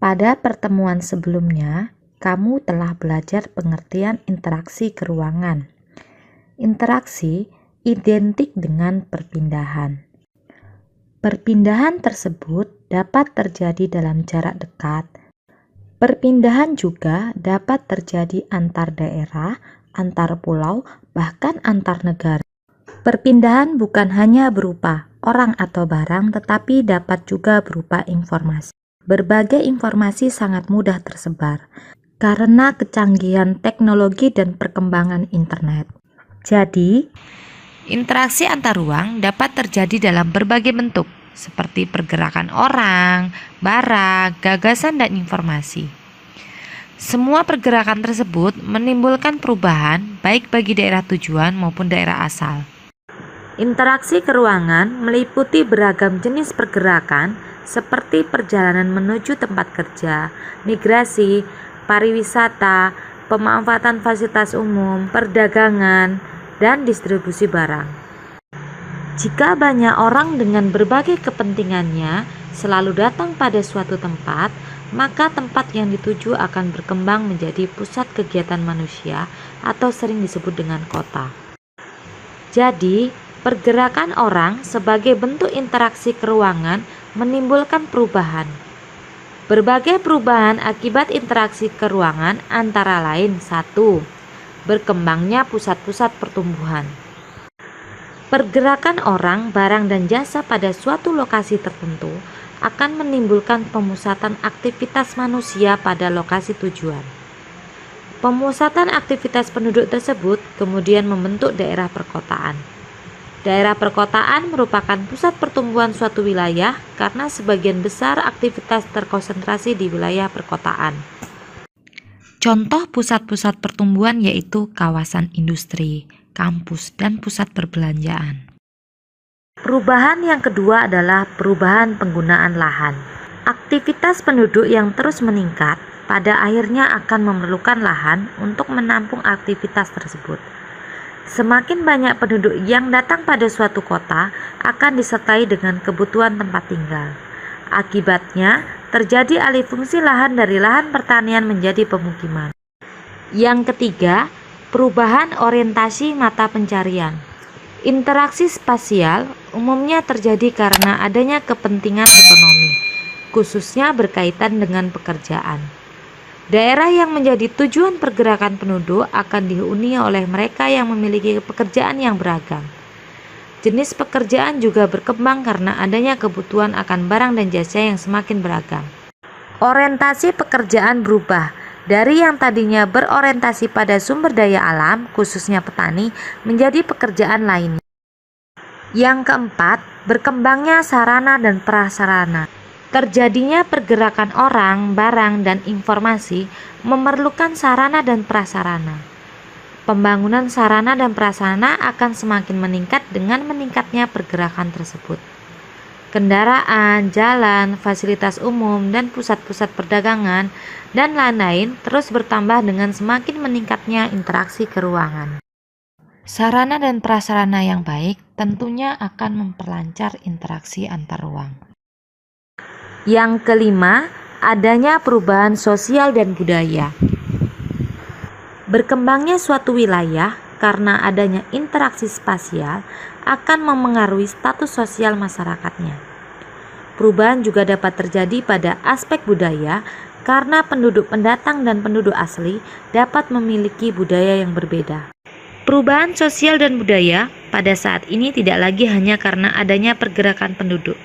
Pada pertemuan sebelumnya, kamu telah belajar pengertian interaksi keruangan. Interaksi identik dengan perpindahan. Perpindahan tersebut dapat terjadi dalam jarak dekat. Perpindahan juga dapat terjadi antar daerah, antar pulau, bahkan antar negara. Perpindahan bukan hanya berupa orang atau barang, tetapi dapat juga berupa informasi. Berbagai informasi sangat mudah tersebar karena kecanggihan teknologi dan perkembangan internet. Jadi, interaksi antar ruang dapat terjadi dalam berbagai bentuk, seperti pergerakan orang, barang, gagasan, dan informasi. Semua pergerakan tersebut menimbulkan perubahan baik bagi daerah tujuan maupun daerah asal. Interaksi keruangan meliputi beragam jenis pergerakan seperti perjalanan menuju tempat kerja, migrasi, pariwisata, pemanfaatan fasilitas umum, perdagangan, dan distribusi barang. Jika banyak orang dengan berbagai kepentingannya selalu datang pada suatu tempat, maka tempat yang dituju akan berkembang menjadi pusat kegiatan manusia atau sering disebut dengan kota. Jadi, pergerakan orang sebagai bentuk interaksi keruangan menimbulkan perubahan. Berbagai perubahan akibat interaksi keruangan antara lain 1. Berkembangnya pusat-pusat pertumbuhan. Pergerakan orang, barang, dan jasa pada suatu lokasi tertentu akan menimbulkan pemusatan aktivitas manusia pada lokasi tujuan. Pemusatan aktivitas penduduk tersebut kemudian membentuk daerah perkotaan. Daerah perkotaan merupakan pusat pertumbuhan suatu wilayah karena sebagian besar aktivitas terkonsentrasi di wilayah perkotaan. Contoh pusat-pusat pertumbuhan yaitu kawasan industri, kampus, dan pusat perbelanjaan. Perubahan yang kedua adalah perubahan penggunaan lahan. Aktivitas penduduk yang terus meningkat pada akhirnya akan memerlukan lahan untuk menampung aktivitas tersebut. Semakin banyak penduduk yang datang pada suatu kota akan disertai dengan kebutuhan tempat tinggal. Akibatnya, terjadi alih fungsi lahan dari lahan pertanian menjadi pemukiman. Yang ketiga, perubahan orientasi mata pencarian. Interaksi spasial umumnya terjadi karena adanya kepentingan ekonomi, khususnya berkaitan dengan pekerjaan. Daerah yang menjadi tujuan pergerakan penduduk akan dihuni oleh mereka yang memiliki pekerjaan yang beragam. Jenis pekerjaan juga berkembang karena adanya kebutuhan akan barang dan jasa yang semakin beragam. Orientasi pekerjaan berubah dari yang tadinya berorientasi pada sumber daya alam, khususnya petani, menjadi pekerjaan lainnya. Yang keempat, berkembangnya sarana dan prasarana. Terjadinya pergerakan orang, barang, dan informasi memerlukan sarana dan prasarana. Pembangunan sarana dan prasarana akan semakin meningkat dengan meningkatnya pergerakan tersebut. Kendaraan, jalan, fasilitas umum, dan pusat-pusat perdagangan, dan lain-lain terus bertambah dengan semakin meningkatnya interaksi keruangan. Sarana dan prasarana yang baik tentunya akan memperlancar interaksi antar ruang. Yang kelima, adanya perubahan sosial dan budaya. Berkembangnya suatu wilayah karena adanya interaksi spasial akan memengaruhi status sosial masyarakatnya. Perubahan juga dapat terjadi pada aspek budaya karena penduduk pendatang dan penduduk asli dapat memiliki budaya yang berbeda. Perubahan sosial dan budaya pada saat ini tidak lagi hanya karena adanya pergerakan penduduk,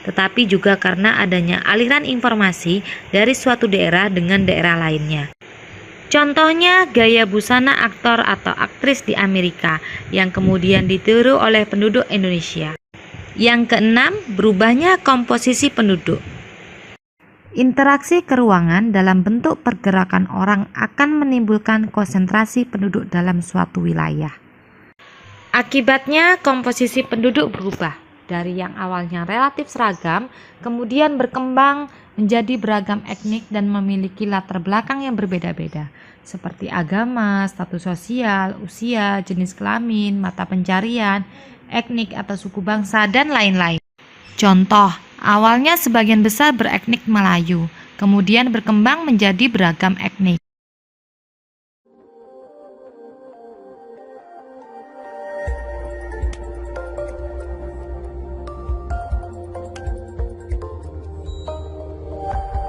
tetapi juga karena adanya aliran informasi dari suatu daerah dengan daerah lainnya. Contohnya gaya busana aktor atau aktris di Amerika yang kemudian ditiru oleh penduduk Indonesia. Yang keenam, berubahnya komposisi penduduk. Interaksi keruangan dalam bentuk pergerakan orang akan menimbulkan konsentrasi penduduk dalam suatu wilayah. Akibatnya komposisi penduduk berubah. Dari yang awalnya relatif seragam, kemudian berkembang menjadi beragam etnik dan memiliki latar belakang yang berbeda-beda, seperti agama, status sosial, usia, jenis kelamin, mata pencarian, etnik atau suku bangsa, dan lain-lain. Contoh, awalnya sebagian besar beretnik Melayu, kemudian berkembang menjadi beragam etnik.